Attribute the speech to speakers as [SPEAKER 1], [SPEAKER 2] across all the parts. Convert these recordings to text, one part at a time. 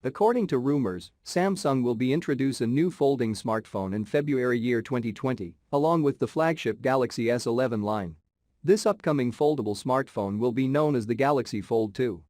[SPEAKER 1] According to rumors, Samsung will be introduce a new folding smartphone in February year 2020, along with the flagship Galaxy S11 line. This upcoming foldable smartphone will be known as the Galaxy Fold 2.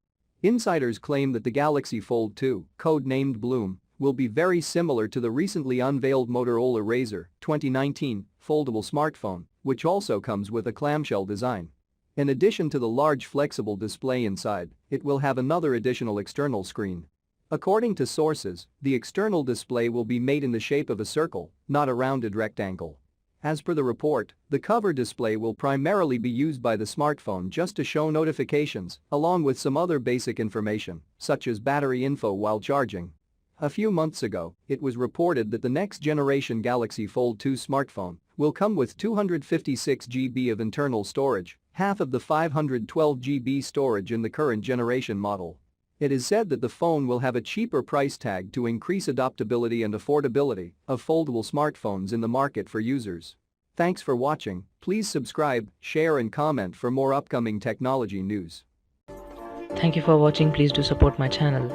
[SPEAKER 1] Insiders claim that the Galaxy Fold 2, code-named Bloom, will be very similar to the recently unveiled Motorola RAZR 2019 foldable smartphone, which also comes with a clamshell design. In addition to the large flexible display inside, it will have another additional external screen. According to sources, the external display will be made in the shape of a circle, not a rounded rectangle. As per the report, the cover display will primarily be used by the smartphone just to show notifications, along with some other basic information, such as battery info while charging. A few months ago, it was reported that the next-generation Galaxy Fold 2 smartphone will come with 256 GB of internal storage, half of the 512 GB storage in the current generation model. It is said that the phone will have a cheaper price tag to increase adoptability and affordability of foldable smartphones in the market for users. Thanks for watching. Please subscribe, share and comment for more upcoming technology news.
[SPEAKER 2] Thank you for watching. Please do support my channel.